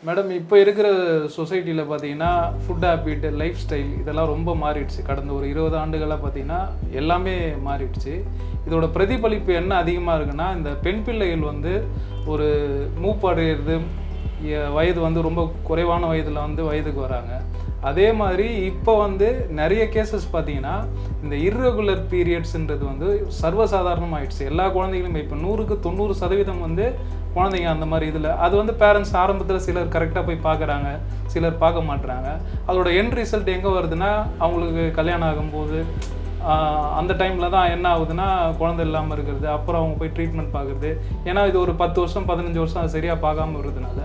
Madam இப்போ இருக்கிற சொசைட்டியில் பார்த்தீங்கன்னா ஃபுட் ஹேபிட், லைஃப் ஸ்டைல் இதெல்லாம் ரொம்ப மாறிடுச்சு. கடந்த ஒரு 20 ஆண்டுகளாக பார்த்தீங்கன்னா எல்லாமே மாறிடுச்சு. இதோட பிரதிபலிப்பு என்ன அதிகமாக இருக்குன்னா, இந்த பெண் பிள்ளைகள் வந்து ஒரு மூப்படைகிறது, வயது வந்து ரொம்ப குறைவான வயதில் வந்து வயதுக்கு வராங்க. அதே மாதிரி இப்போ வந்து நிறைய கேசஸ் பார்த்தீங்கன்னா இந்த இர்ரெகுலர் பீரியட்ஸ்ன்றது வந்து சர்வசாதாரணமாகிடுச்சு. எல்லா குழந்தைகளுமே இப்போ 100க்கு 90% வந்து குழந்தைங்க அந்த மாதிரி இதில் அது வந்து பேரண்ட்ஸ் ஆரம்பத்தில் சிலர் கரெக்டாக போய் பார்க்குறாங்க, சிலர் பார்க்க மாட்டுறாங்க. அதோட எண்ட் ரிசல்ட் எங்கே வருதுன்னா, அவங்களுக்கு கல்யாணம் ஆகும்போது அந்த டைமில் தான் என்ன ஆகுதுன்னா குழந்தை இல்லாமல் இருக்கிறது, அப்புறம் அவங்க போய் ட்ரீட்மெண்ட் பார்க்குறது. ஏன்னா இது ஒரு 10 வருஷம் 15 வருஷம் அது சரியாக பார்க்காம இருக்கிறதுனால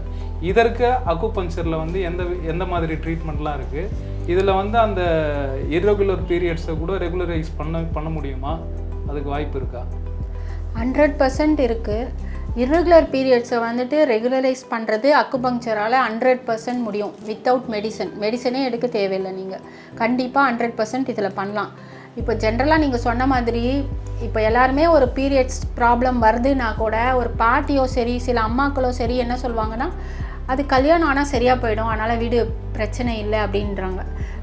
இதற்கு அக்குபஞ்சரில் வந்து எந்த மாதிரி ட்ரீட்மெண்ட்லாம் இருக்குது. இதில் வந்து அந்த இர்ரெகுலர் பீரியட்ஸை கூட ரெகுலரைஸ் பண்ண முடியுமா? அதுக்கு வாய்ப்பு இருக்கா? 100% இருக்குது. இர்ரெகுலர் பீரியட்ஸை வந்துட்டு ரெகுலரைஸ் பண்ணுறது அக்குபங்க்சரால் 100% முடியும். வித்தவுட் மெடிசனே எடுக்க தேவையில்லை. நீங்கள் கண்டிப்பாக 100% இதில் பண்ணலாம். இப்போ ஜென்ரலாக நீங்கள் சொன்ன மாதிரி இப்போ எல்லாருமே ஒரு பீரியட்ஸ் ப்ராப்ளம் வருதுன்னா கூட ஒரு பாட்டியோ சரி சில அம்மாக்களோ சரி என்ன சொல்லுவாங்கன்னா, அது கல்யாணம் ஆனால் சரியாக போயிடும், அதனால் வீடு பிரச்சனை இல்லை அப்படின்றாங்க.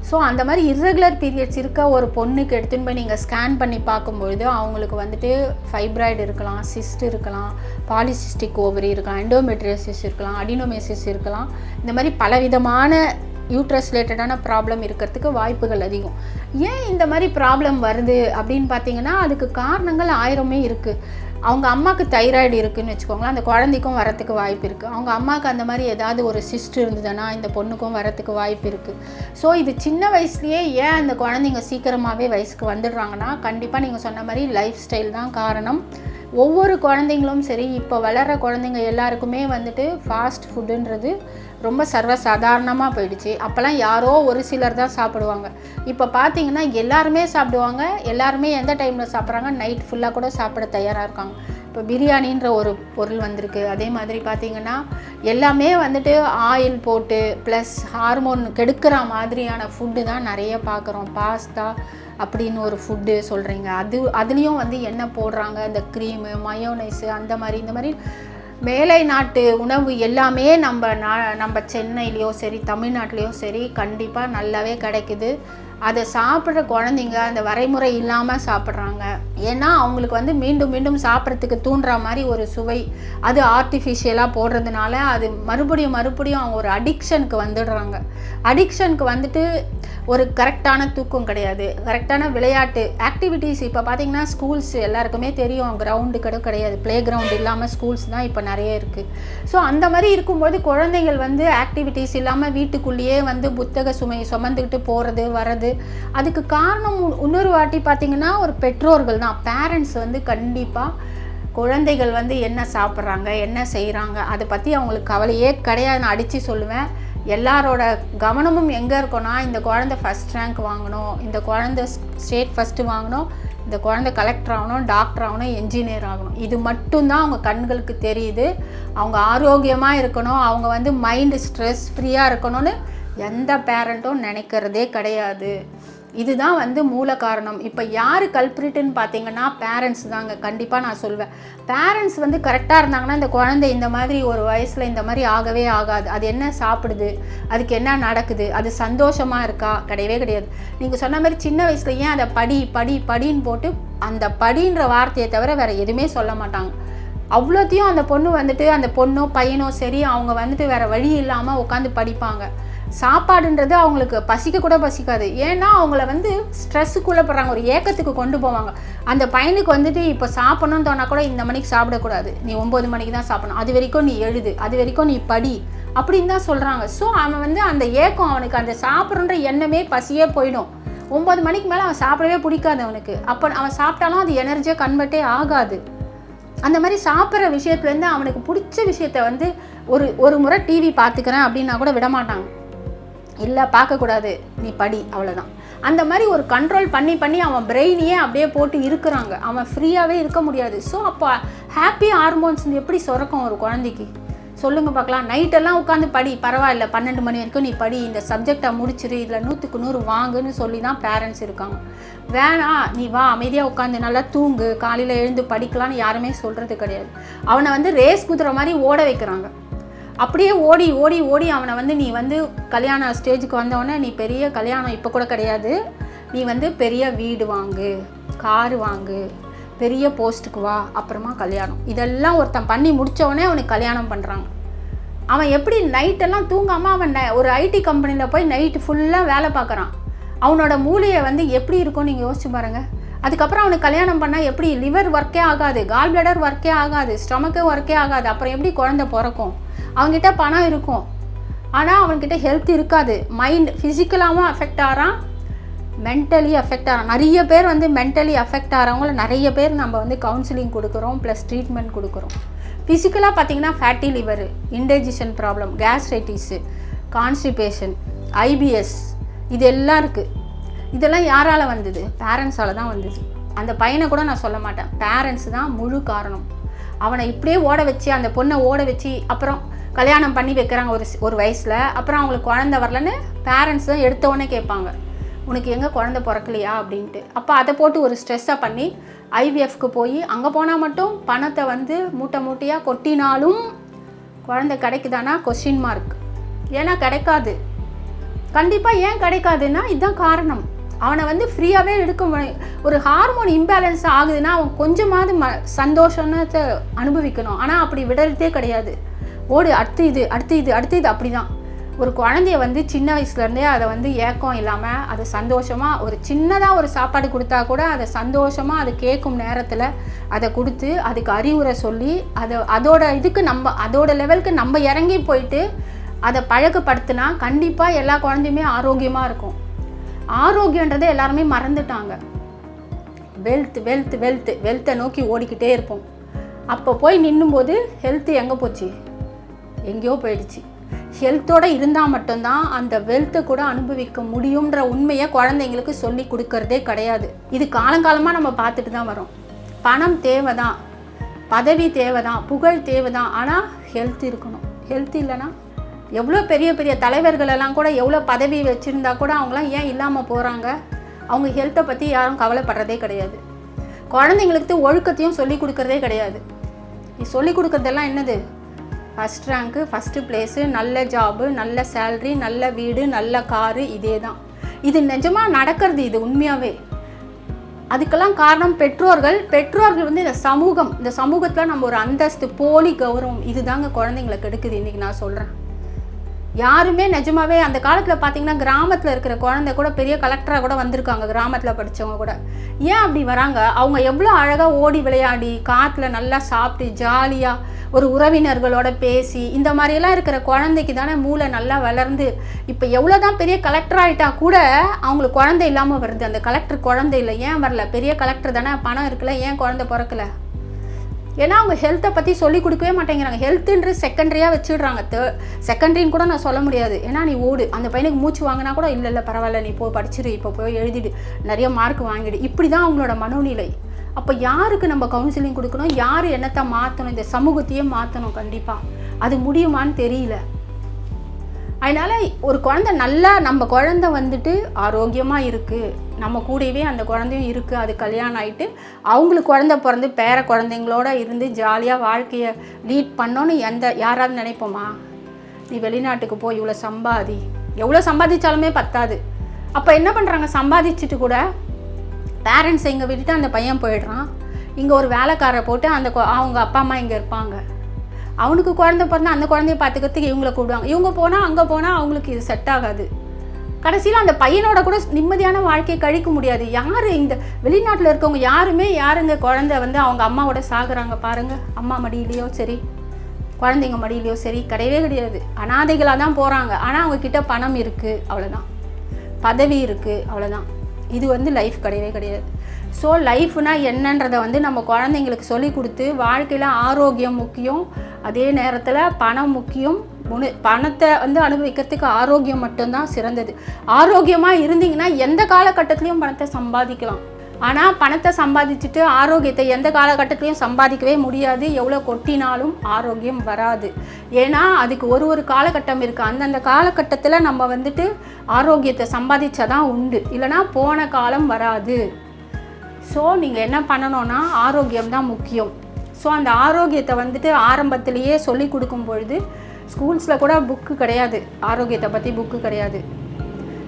ஸோ அந்த மாதிரி இர்ரெகுலர் பீரியட்ஸ் இருக்க ஒரு பொண்ணுக்கு எடுத்துன்னு போய் நீங்கள் ஸ்கேன் பண்ணி பார்க்கும்பொழுது அவங்களுக்கு வந்துட்டு ஃபைப்ராய்டு இருக்கலாம், சிஸ்ட் இருக்கலாம், பாலிசிஸ்டிக் ஓவரி இருக்கலாம், எண்டோமெட்ரியோசிஸ் இருக்கலாம், அடினோமேசிஸ் இருக்கலாம். இந்த மாதிரி பலவிதமான யூட்ரஸ் ரிலேட்டடான ப்ராப்ளம் இருக்கிறதுக்கு வாய்ப்புகள் அதிகம். ஏன் இந்த மாதிரி ப்ராப்ளம் வருது அப்படின்னு பார்த்தீங்கன்னா, அதுக்கு காரணங்கள் 1000 இருக்குது. அவங்க அம்மாவுக்கு தைராய்டு இருக்குதுன்னு வச்சுக்கோங்களேன், அந்த குழந்தைக்கும் வரத்துக்கு வாய்ப்பு இருக்குது. அவங்க அம்மாவுக்கு அந்த மாதிரி ஏதாவது ஒரு சிஸ்ட் இருந்ததுன்னா இந்த பொண்ணுக்கும் வரத்துக்கு வாய்ப்பு இருக்குது. ஸோ இது சின்ன வயசுலேயே ஏன் அந்த குழந்தைங்க சீக்கிரமாகவே வயசுக்கு வந்துடுறாங்கன்னா, கண்டிப்பாக நீங்கள் சொன்ன மாதிரி லைஃப் ஸ்டைல் தான் காரணம். ஒவ்வொரு குழந்தைங்களும் சரி, இப்போ வளர்கிற குழந்தைங்க எல்லாருக்குமே வந்துட்டு ஃபாஸ்ட் ஃபுட்டுன்றது ரொம்ப சர்வசாதாரணமாக போயிடுச்சு. அப்போல்லாம் யாரோ ஒரு சிலர் தான் சாப்பிடுவாங்க. இப்போ பார்த்தீங்கன்னா எல்லாருமே சாப்பிடுவாங்க. எல்லாருமே எந்த டைமில் சாப்பிட்றாங்க? நைட் ஃபுல்லாக கூட சாப்பிட தயாராக இருக்காங்க. இப்போ பிரியாணின்ற ஒரு பொருள் வந்திருக்கு. அதே மாதிரி பார்த்திங்கன்னா எல்லாமே வந்துட்டு ஆயில் போட்டு ப்ளஸ் ஹார்மோன் கெடுக்கிற மாதிரியான ஃபுட்டு தான் நிறைய பார்க்குறோம். பாஸ்தா அப்படின்னு ஒரு ஃபுட்டு சொல்கிறீங்க, அதுலேயும் வந்து என்ன போடுறாங்க, இந்த க்ரீமு, மயோனைஸு, அந்த மாதிரி இந்த மாதிரி மேலை நாட்டு உணவு எல்லாமே நம்ம சென்னையிலையோ சரி தமிழ்நாட்டிலையோ சரி கண்டிப்பாக நல்லாவே கிடைக்குது. அதை சாப்பிட்ற குழந்தைங்க அந்த வரைமுறை இல்லாமல் சாப்பிட்றாங்க. ஏன்னா அவங்களுக்கு வந்து மீண்டும் மீண்டும் சாப்பிட்றதுக்கு தூண்டுற மாதிரி ஒரு சுவை அது ஆர்டிஃபிஷியலாக போடுறதுனால அது மறுபடியும் அவங்க ஒரு அடிக்ஷனுக்கு வந்துடுறாங்க. அடிக்ஷனுக்கு வந்துட்டு ஒரு கரெக்டான தூக்கம் கிடையாது, கரெக்டான விளையாட்டு ஆக்டிவிட்டீஸ். இப்போ பார்த்திங்கன்னா ஸ்கூல்ஸ் எல்லாருக்குமே தெரியும், கிரவுண்டு கிடையாது, ப்ளே கிரவுண்ட் இல்லாமல் ஸ்கூல்ஸ் தான் இப்போ நிறைய இருக்குது. ஸோ அந்த மாதிரி இருக்கும்போது குழந்தைகள் வந்து ஆக்டிவிட்டீஸ் இல்லாமல் வீட்டுக்குள்ளேயே வந்து புத்தக சுமை சுமந்துக்கிட்டு போகிறது வர்றது. அதுக்கு காரணம் இன்னொரு வாட்டி பார்த்திங்கன்னா ஒரு பெற்றோர்கள் தான். பேரண்ட்ஸ் வந்து கண்டிப்பாக குழந்தைகள் வந்து என்ன சாப்பிட்றாங்க என்ன செய்கிறாங்க அதை பற்றி அவங்களுக்கு கவலையே கிடையாது. நான் அடித்து சொல்லுவேன், எல்லாரோட கவனமும் எங்கே இருக்குன்னா, இந்த குழந்தை ஃபஸ்ட் ரேங்க் வாங்கணும், இந்த குழந்தை ஸ்டேட் ஃபஸ்ட்டு வாங்கணும், இந்த குழந்தை கலெக்டர் ஆகணும், டாக்டர் ஆகணும், என்ஜினியர் ஆகணும். இது மட்டும்தான் அவங்க கண்களுக்கு தெரியுது. அவங்க ஆரோக்கியமாக இருக்கணும், அவங்க வந்து மைண்டு ஸ்ட்ரெஸ் ஃப்ரீயாக இருக்கணும்னு எந்த பேரண்ட்டும் நினைக்கிறதே கிடையாது. இதுதான் வந்து மூல காரணம். இப்போ யார் கல்ப்ரிட்டுன்னு பார்த்தீங்கன்னா பேரண்ட்ஸ் தாங்க. கண்டிப்பாக நான் சொல்வேன், பேரண்ட்ஸ் வந்து கரெக்டாக இருந்தாங்கன்னா இந்த குழந்தை இந்த மாதிரி ஒரு வயசில் இந்த மாதிரி ஆகவே ஆகாது. அது என்ன சாப்பிடுது, அதுக்கு என்ன நடக்குது, அது சந்தோஷமாக இருக்கா? கிடையவே கிடையாது. நீங்கள் சொன்ன மாதிரி சின்ன வயசில் ஏன் அதை படின்னு போட்டு அந்த படின்ற வார்த்தையை தவிர வேறு எதுவுமே சொல்ல மாட்டாங்க. அவ்வளோத்தையும் அந்த பொண்ணு வந்துட்டு அந்த பொண்ணோ பையனோ சரி அவங்க வந்துட்டு வேறு வழி இல்லாமல் உட்காந்து படிப்பாங்க. சாப்பாடுன்றது அவங்களுக்கு பசிக்க கூட பசிக்காது. ஏன்னா அவங்கள வந்து ஸ்ட்ரெஸ்ஸுக்குள்ளே போடுறாங்க, ஒரு ஏக்கத்துக்கு கொண்டு போவாங்க. அந்த பையனுக்கு வந்துட்டு இப்போ சாப்பிட்ணுன்னு தோணால் கூட இந்த மணிக்கு சாப்பிடக்கூடாது, நீ 9 மணிக்கு தான் சாப்பிடணும், அது வரைக்கும் நீ எழுது, அது வரைக்கும் நீ படி அப்படின்னு தான் சொல்கிறாங்க. ஸோ அவன் வந்து அந்த ஏக்கம், அவனுக்கு அந்த சாப்பிட்றன்ற எண்ணமே பசியே போயிடும். 9 மணிக்கு மேலே அவன் சாப்பிடவே பிடிக்காது அவனுக்கு. அப்போ அவன் சாப்பிட்டாலும் அது எனர்ஜியாக கன்வெர்ட்டே ஆகாது. அந்த மாதிரி சாப்பிட்ற விஷயத்துலேருந்து அவனுக்கு பிடிச்ச விஷயத்த வந்து ஒரு முறை டிவி பார்த்துக்கிறேன் அப்படின்னா கூட விட மாட்டாங்க. இல்லை பார்க்கக்கூடாது, நீ படி, அவ்வளோதான். அந்த மாதிரி ஒரு கண்ட்ரோல் பண்ணி அவன் பிரெயினையே அப்படியே போட்டு இருக்கிறாங்க. அவன் ஃப்ரீயாகவே இருக்க முடியாது. ஸோ அப்போ ஹாப்பி ஹார்மோன்ஸ் எப்படி சுரக்கும் ஒரு குழந்தைக்கு சொல்லுங்கள் பார்க்கலாம். நைட்டெல்லாம் உட்காந்து படி, பரவாயில்ல 12 மணி வரைக்கும் நீ படி, இந்த சப்ஜெக்டை முடிச்சிரு, இதில் 100க்கு 100 வாங்குன்னு சொல்லி தான் பேரண்ட்ஸ் இருக்காங்க. வேணாம் நீ வா அமைதியாக உட்காந்து நல்லா தூங்கு, காலையில் எழுந்து படிக்கலான்னு யாருமே சொல்கிறது கிடையாது. அவனை வந்து ரேஸ் குதிரை மாதிரி ஓட வைக்கிறாங்க. அப்படியே ஓடி ஓடி ஓடி அவனை வந்து நீ வந்து கல்யாண ஸ்டேஜுக்கு வந்தவொடனே நீ பெரிய கல்யாணம் இப்போ கூட கிடையாது, நீ வந்து பெரிய வீடு வாங்கு, காரு வாங்கு, பெரிய போஸ்ட்டுக்கு வா, அப்புறமா கல்யாணம், இதெல்லாம் ஒருத்தன் பண்ணி முடித்தவொடனே அவனுக்கு கல்யாணம் பண்ணுறாங்க. அவன் எப்படி நைட்டெல்லாம் தூங்காமல் அவன் ஒரு ஐடி கம்பெனியில் போய் நைட்டு ஃபுல்லாக வேலை பார்க்குறான். அவனோட மூளையை வந்து எப்படி இருக்கும்னு நீங்கள் யோசிச்சு பாருங்கள். அதுக்கப்புறம் அவனுக்கு கல்யாணம் பண்ணால் எப்படி லிவர் ஒர்க்கே ஆகாது, கால் பிளடர் ஒர்க்கே ஆகாது, ஸ்டொமக்கு ஒர்க்கே ஆகாது, அப்புறம் எப்படி குழந்தை பிறக்கும்? அவன்கிட்ட பணம் இருக்கும், ஆனால் அவன்கிட்ட ஹெல்த் இருக்காது. மைண்ட் ஃபிசிக்கலாகவும் அஃபெக்ட் ஆகிறான், மென்டலி அஃபெக்ட் ஆகிறான். நிறைய பேர் வந்து மென்டலி அஃபெக்ட் ஆகிறவங்கள நிறைய பேர் நம்ம வந்து கவுன்சிலிங் கொடுக்குறோம், ப்ளஸ் ட்ரீட்மெண்ட் கொடுக்குறோம். ஃபிசிக்கலாக பார்த்திங்கன்னா fatty liver, indigestion problem, gastritis, constipation, IBS, இது எல்லாம் இருக்குது. இதெல்லாம் யாரால் வந்தது? பேரண்ட்ஸால் தான் வந்தது. அந்த பையனை கூட நான் சொல்ல மாட்டேன், பேரண்ட்ஸ் தான் முழு காரணம். அவனை இப்படியே ஓட வச்சு, அந்த பொண்ணை ஓட வச்சு, அப்புறம் கல்யாணம் பண்ணி வைக்கிறாங்க ஒரு வயசில். அப்புறம் அவங்களுக்கு குழந்தை வரலன்னு பேரண்ட்ஸ் தான் எடுத்தவொடனே கேட்பாங்க, உனக்கு எங்கே குழந்தை பிறக்கலையா அப்படின்ட்டு. அப்போ அதை போட்டு ஒரு ஸ்ட்ரெஸ்ஸாக பண்ணி ஐவிஎஃப்க்கு போய் அங்கே போனால் மட்டும் பணத்தை வந்து மூட்டை மூட்டையாக கொட்டினாலும் குழந்தை கிடைக்குதானா கொஸ்டின் மார்க். ஏன்னா கிடைக்காது. கண்டிப்பாக ஏன் கிடைக்காதுன்னா இதுதான் காரணம். அவனை வந்து ஃப்ரீயாகவே எடுக்க, ஒரு ஹார்மோன் இம்பேலன்ஸ் ஆகுதுன்னா அவன் கொஞ்சமாவது சந்தோஷத்தை அனுபவிக்கணும். ஆனால் அப்படி விடுறதே கிடையாது. ஓடு, அடுத்து இது, அடுத்து இது, அடுத்து இது, அப்படி தான். ஒரு குழந்தைய வந்து சின்ன வயசுலேருந்தே அதை வந்து ஏக்கம் இல்லாமல் அதை சந்தோஷமாக ஒரு சின்னதாக ஒரு சாப்பாடு கொடுத்தா கூட அதை சந்தோஷமாக அது கேட்கும் நேரத்தில் அதை கொடுத்து அதுக்கு அறிவுரை சொல்லி அதோட இதுக்கு நம்ம அதோட லெவலுக்கு நம்ம இறங்கி போயிட்டு அதை பழக்கப்படுத்தினா கண்டிப்பாக எல்லா குழந்தையுமே ஆரோக்கியமாக இருக்கும். ஆரோக்கியன்றதை எல்லாருமே மறந்துட்டாங்க. வெல்த் வெல்த் வெல்த் வெல்த்தை நோக்கி ஓடிக்கிட்டே இருப்போம். அப்போ போய் நின்னும்போது ஹெல்த்து எங்கே போச்சு? எங்கேயோ போயிடுச்சு. ஹெல்த்தோடு இருந்தால் மட்டும்தான் அந்த வெல்த்தை கூட அனுபவிக்க முடியுன்ற உண்மையை குழந்தைங்களுக்கு சொல்லி கொடுக்கறதே கிடையாது. இது காலங்காலமாக நம்ம பார்த்துட்டு தான் வரோம். பணம் தேவை தான், பதவி தேவை தான், புகழ் தேவை தான், ஆனால் ஹெல்த் இருக்கணும். ஹெல்த் இல்லைன்னா எவ்வளோ பெரிய பெரிய தலைவர்களெல்லாம் கூட எவ்வளோ பதவி வச்சுருந்தா கூட அவங்களாம் ஏன் இல்லாமல் போகிறாங்க? அவங்க ஹெல்த்தை பற்றி யாரும் கவலைப்படுறதே கிடையாது. குழந்தைங்களுக்கு ஒழுக்கத்தையும் சொல்லி கொடுக்குறதே கிடையாது. சொல்லி கொடுக்குறதெல்லாம் என்னது? ஃபஸ்ட் ரேங்க்கு, ஃபஸ்ட்டு ப்ளேஸு, நல்ல ஜாபு, நல்ல சேல்ரி, நல்ல வீடு, நல்ல காரு, இதே தான். இது நிஜமாக நடக்கிறது. இது உண்மையாகவே. அதுக்கெல்லாம் காரணம் பெற்றோர்கள். பெற்றோர்கள் வந்து இந்த சமூகத்தில் நம்ம ஒரு அந்தஸ்து, போலி கௌரவம், இதுதாங்க குழந்தைங்களை கெடுக்குது. இன்றைக்கி நான் சொல்கிறேன். யாருமே நிஜமாவே அந்த காலத்தில் பார்த்தீங்கன்னா கிராமத்தில் இருக்கிற குழந்தை கூட பெரிய கலெக்டராக கூட வந்திருக்காங்க, கிராமத்தில் படித்தவங்க கூட. ஏன் அப்படி வராங்க? அவங்க எவ்வளோ அழகாக ஓடி விளையாடி காற்றுல நல்லா சாப்பிட்டு ஜாலியாக ஒரு உறவினர்களோட பேசி இந்த மாதிரியெல்லாம் இருக்கிற குழந்தைக்கு தானே மூளை நல்லா வளர்ந்து இப்போ எவ்வளோ தான் பெரிய கலெக்டர் ஆகிட்டா கூட அவங்களுக்கு குழந்தை இல்லாமல் வருது. அந்த கலெக்டர் குழந்தை இல்லை. ஏன் வரல? பெரிய கலெக்டர் தானே, பணம் இருக்குல்ல, ஏன் குழந்தை பிறக்கல? ஏன்னா அவங்க ஹெல்த்தை பற்றி சொல்லி கொடுக்கவே மாட்டேங்கிறாங்க. ஹெல்த்துன்ற செகண்டரியாக வச்சுடுறாங்க. செகண்டரின்னு கூட நான் சொல்ல முடியாது. ஏன்னா நீ ஓடு, அந்த பையனுக்கு மூச்சு வாங்கினா கூட இல்லை பரவாயில்ல, நீ போய் படிச்சிரு, இப்போ போய் எழுதிடு, நிறைய மார்க் வாங்கிடு, இப்படி தான் அவங்களோட மனோநிலை. அப்போ யாருக்கு நம்ம கவுன்சிலிங் கொடுக்கணும்? யார் என்னத்தை மாற்றணும்? இந்த சமூகத்தையே மாற்றணும். கண்டிப்பாக அது முடியுமான்னு தெரியல. அதனால் ஒரு குழந்தை நல்லா, நம்ம குழந்தை வந்துட்டு ஆரோக்கியமாக இருக்குது, நம்ம கூடவே அந்த குழந்தையும் இருக்குது, அது கல்யாணம் ஆகிட்டு அவங்களுக்கு குழந்தை பிறந்து பேர குழந்தைங்களோட இருந்து ஜாலியாக வாழ்க்கையை லீட் பண்ணோன்னு யாராவது நினைப்போமா? நீ வெளிநாட்டுக்கு போய் இவ்வளோ சம்பாதி, எவ்வளோ சம்பாதிச்சாலுமே பத்தாது. அப்போ என்ன பண்ணுறாங்க? சம்பாதிச்சுட்டு கூட பேரண்ட்ஸ் இங்கே விட்டுட்டு அந்த பையன் போயிடுறான். இங்கே ஒரு வேலைக்காரை போட்டு அவங்க அப்பா அம்மா இங்கே இருப்பாங்க. அவனுக்கு குழந்தை பிறந்தா அந்த குழந்தைய பார்த்துக்கிறதுக்கு இவங்களை கூப்பிடுவாங்க. இவங்க போனால் அங்கே போனால் அவங்களுக்கு இது செட் ஆகாது. கடைசியில் அந்த பையனோட கூட நிம்மதியான வாழ்க்கையை கழிக்க முடியாது. யார் இந்த வெளிநாட்டில் இருக்கவங்க யாருங்க குழந்தை வந்து அவங்க அம்மாவோட சாகுறாங்க பாருங்கள். அம்மா மடியிலையோ சரி, குழந்தைங்க மடியிலையோ சரி, கிடையவே கிடையாது. அனாதைகளாக தான் போகிறாங்க. ஆனால் அவங்கக்கிட்ட பணம் இருக்குது, அவ்வளோதான். பதவி இருக்குது, அவ்வளோதான். இது வந்து லைஃப் கிடையவே கிடையாது. ஸோ லைஃப்னா என்னன்றதை வந்து நம்ம குழந்தைங்களுக்கு சொல்லி கொடுத்து வாழ்க்கையில் ஆரோக்கியம் முக்கியம், அதே நேரத்தில் பணம் முக்கியம். பணத்தை வந்து அனுபவிக்கிறதுக்கு ஆரோக்கியம் மட்டும்தான் சிறந்தது. ஆரோக்கியமாக இருந்தீங்கன்னா எந்த காலகட்டத்துலேயும் பணத்தை சம்பாதிக்கலாம். ஆனால் பணத்தை சம்பாதிச்சுட்டு ஆரோக்கியத்தை எந்த காலகட்டத்திலையும் சம்பாதிக்கவே முடியாது. எவ்வளோ கொட்டினாலும் ஆரோக்கியம் வராது. ஏன்னா அதுக்கு ஒரு காலகட்டம் இருக்குது. அந்தந்த காலகட்டத்தில் நம்ம வந்துட்டு ஆரோக்கியத்தை சம்பாதிச்சாதான் உண்டு, இல்லைனா போன காலம் வராது. ஸோ நீங்கள் என்ன பண்ணணும்னா ஆரோக்கியம் தான் முக்கியம். ஸோ அந்த ஆரோக்கியத்தை வந்துட்டு ஆரம்பத்திலேயே சொல்லி கொடுக்கும் பொழுது ஸ்கூல்ஸில் கூட புக்கு கிடையாது, ஆரோக்கியத்தை பற்றி புக்கு கிடையாது.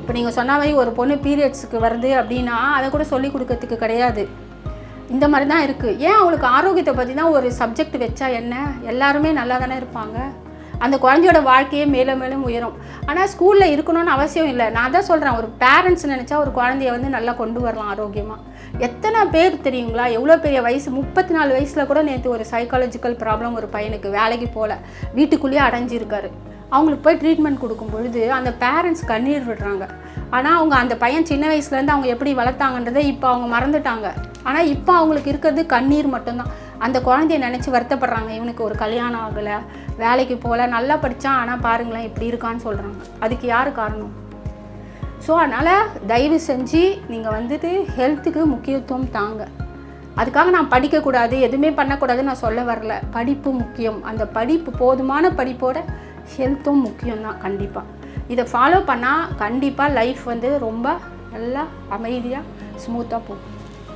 இப்போ நீங்கள் சொன்ன மாதிரி ஒரு பொண்ணு பீரியட்ஸுக்கு வருது அப்படின்னா அதை கூட சொல்லி கொடுக்கறதுக்கு கிடையாது. இந்த மாதிரி தான் இருக்குது. ஏன் அவங்களுக்கு ஆரோக்கியத்தை பற்றி தான் ஒரு சப்ஜெக்ட் வச்சா என்ன, எல்லாருமே நல்லா தானே இருப்பாங்க, அந்த குழந்தையோட வாழ்க்கையே மேலும் மேலும் உயரும். ஆனால் ஸ்கூலில் இருக்கணும்னு அவசியம் இல்லை. நான் தான் சொல்கிறேன், ஒரு பேரண்ட்ஸ் நினச்சா ஒரு குழந்தைய வந்து நல்லா கொண்டு வரலாம் ஆரோக்கியமாக. எத்தனை பேர் தெரியுங்களா, எவ்வளோ பெரிய வயசு, 34 வயசில் கூட நேற்று ஒரு சைக்காலஜிக்கல் ப்ராப்ளம் ஒரு பையனுக்கு, வேலைக்கு போகல, வீட்டுக்குள்ளேயே அடைஞ்சிருக்காரு. அவங்களுக்கு போய் ட்ரீட்மெண்ட் கொடுக்கும் பொழுது அந்த பேரண்ட்ஸ் கண்ணீர் விடுறாங்க. ஆனால் அவங்க அந்த பையன் சின்ன வயசுலேருந்து அவங்க எப்படி வளர்த்தாங்கன்றதை இப்போ அவங்க மறந்துட்டாங்க. ஆனால் இப்போ அவங்களுக்கு இருக்கிறது கண்ணீர் மட்டும்தான். அந்த குழந்தைய நினச்சி வருத்தப்படுறாங்க, இவனுக்கு ஒரு கல்யாணம் ஆகலை, வேலைக்கு போகல, நல்லா படித்தான், ஆனால் பாருங்களேன் இப்படி இருக்கான்னு சொல்கிறாங்க. அதுக்கு யார் காரணம்? ஸோ அதனால் தயவு செஞ்சு நீங்கள் வந்துட்டு ஹெல்த்துக்கு முக்கியத்துவம் தாங்க. அதுக்காக நான் படிக்கக்கூடாது, எதுவுமே பண்ணக்கூடாதுன்னு நான் சொல்ல வரல. படிப்பு முக்கியம். அந்த படிப்பு, போதுமான படிப்போட ஹெல்த்தும் முக்கியம்தான். கண்டிப்பாக இதை ஃபாலோ பண்ணால் கண்டிப்பாக லைஃப் வந்து ரொம்ப நல்லா அமைதியாக ஸ்மூத்தாக போகும்.